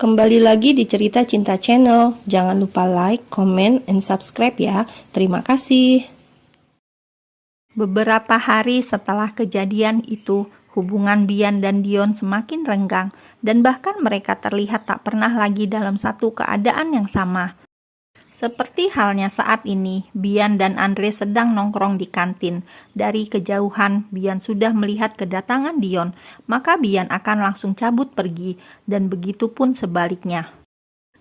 Kembali lagi di Cerita Cinta Channel. Jangan lupa like, comment, and subscribe ya. Terima kasih. Beberapa hari setelah kejadian itu, hubungan Bian dan Dion semakin renggang, dan bahkan mereka terlihat tak pernah lagi dalam satu keadaan yang sama. Seperti halnya saat ini, Bian dan Andre sedang nongkrong di kantin. Dari kejauhan, Bian sudah melihat kedatangan Dion, maka Bian akan langsung cabut pergi, dan begitu pun sebaliknya.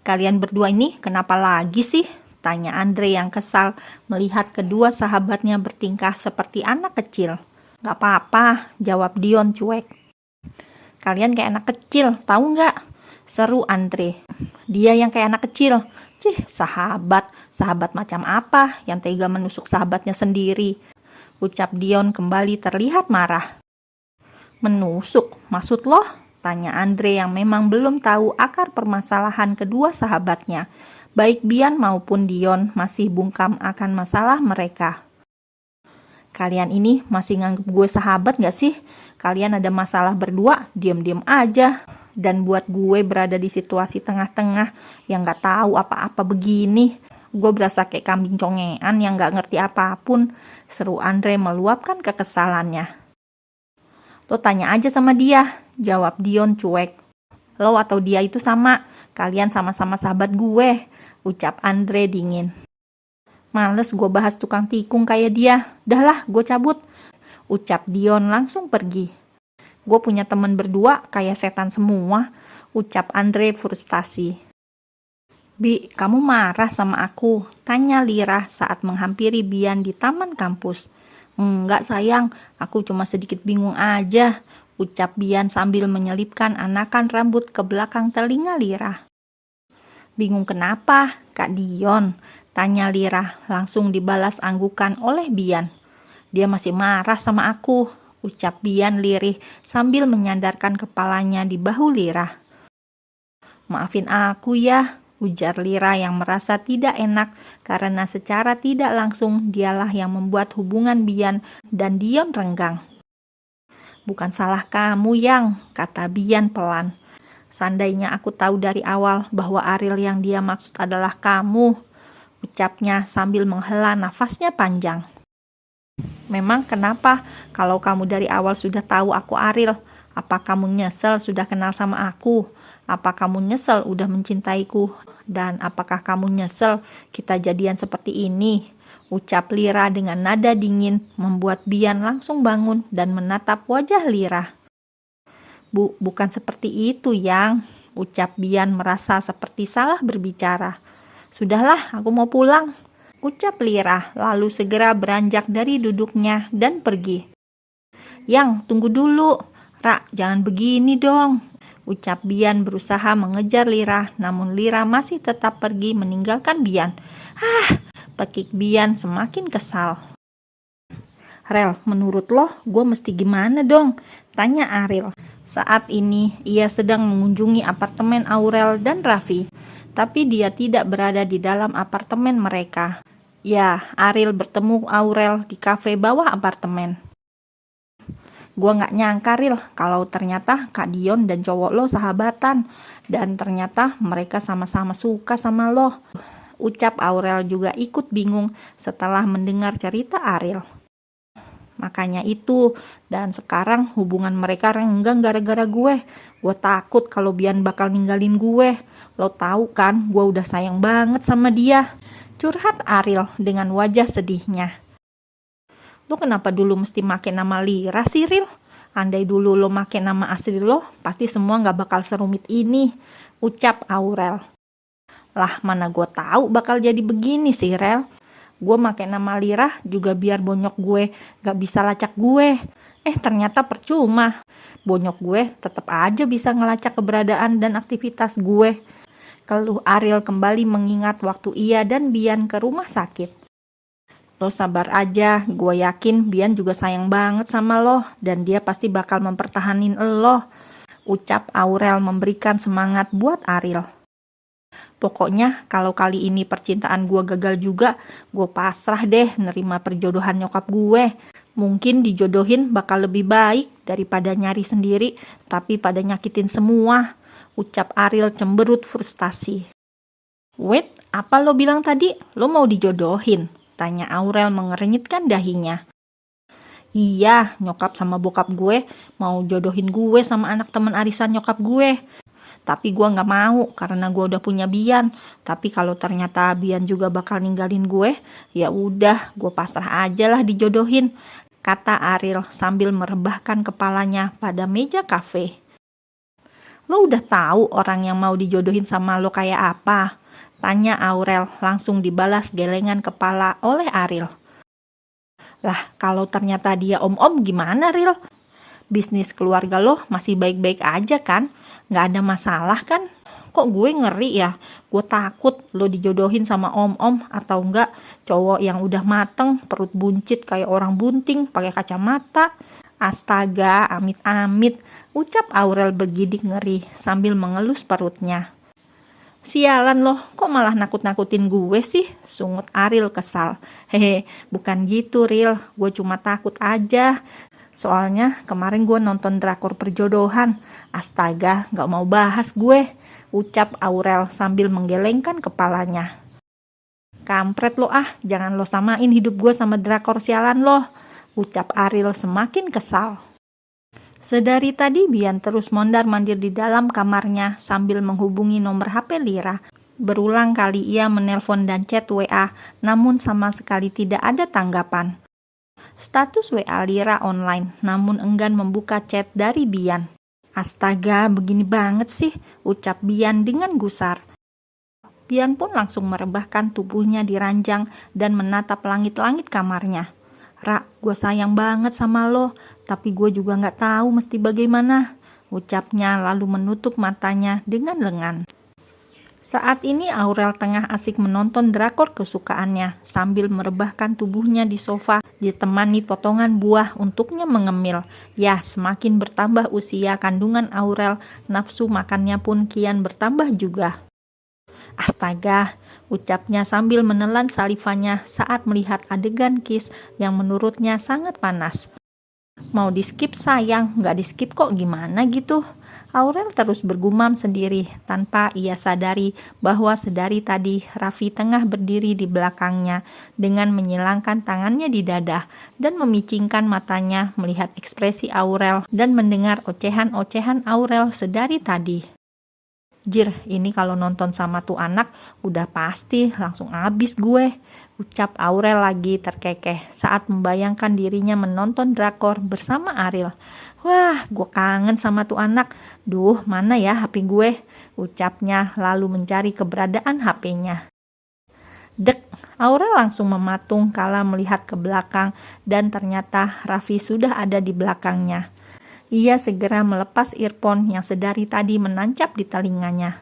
"Kalian berdua ini kenapa lagi sih?" tanya Andre yang kesal melihat kedua sahabatnya bertingkah seperti anak kecil. "Gak apa-apa," jawab Dion cuek. "Kalian kayak anak kecil, tahu nggak?" seru Andre. "Dia yang kayak anak kecil. Cih, sahabat macam apa yang tega menusuk sahabatnya sendiri?" ucap Dion kembali terlihat marah. "Menusuk, maksud lo?" tanya Andre yang memang belum tahu akar permasalahan kedua sahabatnya. Baik Bian maupun Dion masih bungkam akan masalah mereka. "Kalian ini masih nganggep gue sahabat gak sih? Kalian ada masalah berdua, diam-diam aja. Dan buat gue berada di situasi tengah-tengah yang gak tahu apa-apa begini, gue berasa kayak kambing congean yang gak ngerti apapun," seru Andre meluapkan kekesalannya. "Lo tanya aja sama dia," jawab Dion cuek. "Lo atau dia itu sama, kalian sama-sama sahabat gue," ucap Andre dingin. "Males gue bahas tukang tikung kayak dia. Dah lah, gue cabut," ucap Dion langsung pergi. "Gue punya temen berdua kayak setan semua," ucap Andre frustasi. "Bi, kamu marah sama aku?" tanya Lira saat menghampiri Bian di taman kampus. "Enggak sayang, aku cuma sedikit bingung aja," ucap Bian sambil menyelipkan anakan rambut ke belakang telinga Lira. "Bingung kenapa, Kak Dion?" tanya Lira, langsung dibalas anggukan oleh Bian. "Dia masih marah sama aku," ucap Bian lirih sambil menyandarkan kepalanya di bahu Lira. "Maafin aku ya," ujar Lira yang merasa tidak enak karena secara tidak langsung dialah yang membuat hubungan Bian dan Dion renggang. "Bukan salah kamu, Yang," kata Bian pelan. "Seandainya aku tahu dari awal bahwa Ariel yang dia maksud adalah kamu," ucapnya sambil menghela nafasnya panjang. "Memang kenapa kalau kamu dari awal sudah tahu aku Ariel? Apa kamu nyesel sudah kenal sama aku? Apa kamu nyesel udah mencintaiku? Dan apakah kamu nyesel kita jadian seperti ini?" ucap Lira dengan nada dingin, membuat Bian langsung bangun dan menatap wajah Lira. Bukan seperti itu, Yang," ucap Bian merasa seperti salah berbicara. "Sudahlah, aku mau pulang," ucap Lira, lalu segera beranjak dari duduknya dan pergi. "Yang, tunggu dulu. Ra, jangan begini dong," ucap Bian berusaha mengejar Lira, namun Lira masih tetap pergi meninggalkan Bian. Pekik Bian semakin kesal. "Rel, menurut lo, gue mesti gimana dong?" tanya Ariel. Saat ini, ia sedang mengunjungi apartemen Aurel dan Raffi, tapi dia tidak berada di dalam apartemen mereka. Ya, Ariel bertemu Aurel di kafe bawah apartemen. "Gue gak nyangka, Ril, kalau ternyata Kak Dion dan cowok lo sahabatan, dan ternyata mereka sama-sama suka sama lo," ucap Aurel juga ikut bingung setelah mendengar cerita Ariel. "Makanya itu, dan sekarang hubungan mereka renggang gara-gara gue. Gue takut kalau Bian bakal ninggalin gue. Lo tahu kan, gue udah sayang banget sama dia," curhat Ariel dengan wajah sedihnya. "Lo kenapa dulu mesti make nama Lira sih, Ril? Andai dulu lo make nama asli lo, pasti semua gak bakal serumit ini," ucap Aurel. "Lah, mana gue tahu bakal jadi begini sih, Rel. Gue make nama Lira juga biar bonyok gue gak bisa lacak gue. Ternyata percuma. Bonyok gue tetap aja bisa ngelacak keberadaan dan aktivitas gue," keluh Ariel kembali mengingat waktu ia dan Bian ke rumah sakit. "Lo sabar aja, gue yakin Bian juga sayang banget sama lo, dan dia pasti bakal mempertahanin lo," ucap Aurel memberikan semangat buat Ariel. "Pokoknya kalau kali ini percintaan gue gagal juga, gue pasrah deh nerima perjodohan nyokap gue. Mungkin dijodohin bakal lebih baik daripada nyari sendiri tapi pada nyakitin semua," ucap Ariel cemberut frustasi. Wait, apa lo bilang tadi? Lo mau dijodohin? Tanya Aurel mengernyitkan dahinya. Iya, nyokap sama bokap gue mau jodohin gue sama anak teman arisan nyokap gue. Tapi gue gak mau karena gue udah punya Bian. Tapi kalau ternyata Bian juga bakal ninggalin gue, ya udah gue pasrah aja lah dijodohin, kata Ariel sambil merebahkan kepalanya pada meja kafe. Lo udah tahu orang yang mau dijodohin sama lo kayak apa? Tanya Aurel langsung dibalas gelengan kepala oleh Ariel. Lah kalau ternyata dia om-om gimana Ril? Bisnis keluarga lo masih baik-baik aja kan? Gak ada masalah kan? Kok gue ngeri ya? Gue takut lo dijodohin sama om-om atau enggak cowok yang udah mateng, perut buncit kayak orang bunting, pakai kacamata. Astaga, amit-amit, ucap Aurel bergidik ngeri sambil mengelus perutnya. Sialan loh, kok malah nakut-nakutin gue sih? Sungut Ariel kesal. Hehe, bukan gitu Ril, gue cuma takut aja. Soalnya kemarin gue nonton drakor perjodohan. Astaga, gak mau bahas gue, ucap Aurel sambil menggelengkan kepalanya. Kampret lo ah, jangan lo samain hidup gue sama drakor sialan lo, ucap Ariel semakin kesal. Sedari tadi Bian terus mondar-mandir di dalam kamarnya sambil menghubungi nomor HP Lira. Berulang kali ia menelpon dan chat WA, namun sama sekali tidak ada tanggapan. Status WA Lira online, namun enggan membuka chat dari Bian. Astaga, begini banget sih, ucap Bian dengan gusar. Bian pun langsung merebahkan tubuhnya di ranjang dan menatap langit-langit kamarnya. Ra, gue sayang banget sama lo, tapi gue juga gak tahu mesti bagaimana, ucapnya lalu menutup matanya dengan lengan. Saat ini Aurel tengah asik menonton drakor kesukaannya sambil merebahkan tubuhnya di sofa ditemani potongan buah untuknya mengemil. Ya, semakin bertambah usia kandungan Aurel, nafsu makannya pun kian bertambah juga. Astaga, ucapnya sambil menelan salivanya saat melihat adegan kiss yang menurutnya sangat panas. Mau di skip sayang, gak di skip kok gimana gitu? Aurel terus bergumam sendiri tanpa ia sadari bahwa sedari tadi Raffi tengah berdiri di belakangnya dengan menyilangkan tangannya di dada dan memicingkan matanya melihat ekspresi Aurel dan mendengar ocehan-ocehan Aurel sedari tadi. Jir, ini kalau nonton sama tuh anak udah pasti langsung abis gue, ucap Aurel lagi terkekeh saat membayangkan dirinya menonton drakor bersama Ariel. Wah, gue kangen sama tuh anak. Duh, mana ya HP gue? Ucapnya lalu mencari keberadaan HP-nya. Dek, Aurel langsung mematung kala melihat ke belakang dan ternyata Raffi sudah ada di belakangnya. Ia segera melepas earphone yang sedari tadi menancap di telinganya.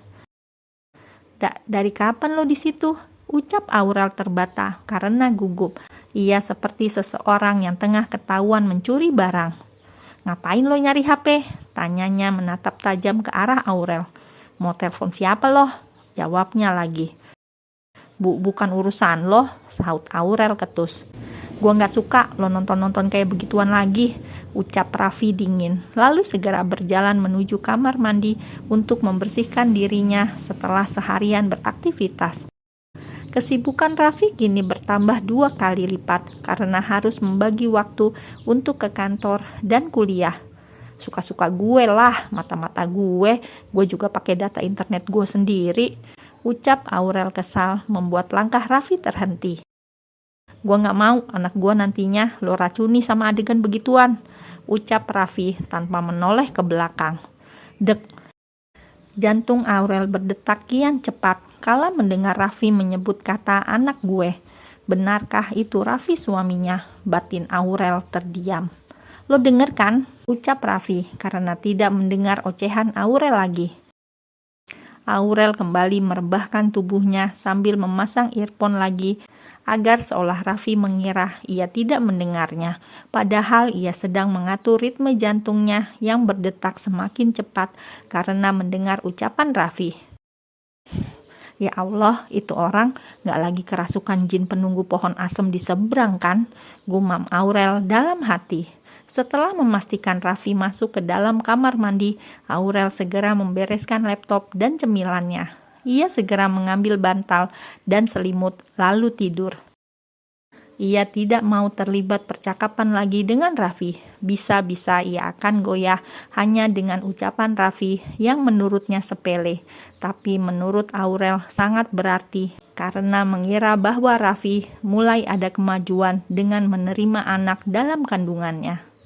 Dari kapan lo di situ? Ucap Aurel terbata karena gugup. Ia seperti seseorang yang tengah ketahuan mencuri barang. Ngapain lo nyari HP? Tanyanya menatap tajam ke arah Aurel. Mau telepon siapa lo? Jawabnya lagi. Bukan urusan lo, sahut Aurel ketus. Gua gak suka lo nonton-nonton kayak begituan lagi, ucap Raffi dingin, lalu segera berjalan menuju kamar mandi untuk membersihkan dirinya setelah seharian beraktivitas. Kesibukan Raffi kini bertambah 2 kali lipat karena harus membagi waktu untuk ke kantor dan kuliah. Suka-suka gue lah, mata-mata gue juga pakai data internet gue sendiri, ucap Aurel kesal membuat langkah Raffi terhenti. Gue gak mau anak gue nantinya lo racuni sama adegan begituan, ucap Raffi tanpa menoleh ke belakang. Dek. Jantung Aurel berdetak kian cepat kala mendengar Raffi menyebut kata anak gue. Benarkah itu Raffi suaminya? Batin Aurel terdiam. Lo denger kan? Ucap Raffi karena tidak mendengar ocehan Aurel lagi. Aurel kembali merebahkan tubuhnya sambil memasang earphone lagi agar seolah Raffi mengira ia tidak mendengarnya, padahal ia sedang mengatur ritme jantungnya yang berdetak semakin cepat karena mendengar ucapan Raffi. Ya Allah, itu orang gak lagi kerasukan jin penunggu pohon asem di seberang kan? Gumam Aurel dalam hati. Setelah memastikan Raffi masuk ke dalam kamar mandi, Aurel segera membereskan laptop dan cemilannya. Ia segera mengambil bantal dan selimut, lalu tidur. Ia tidak mau terlibat percakapan lagi dengan Raffi. Bisa-bisa ia akan goyah hanya dengan ucapan Raffi yang menurutnya sepele, tapi menurut Aurel sangat berarti karena mengira bahwa Raffi mulai ada kemajuan dengan menerima anak dalam kandungannya.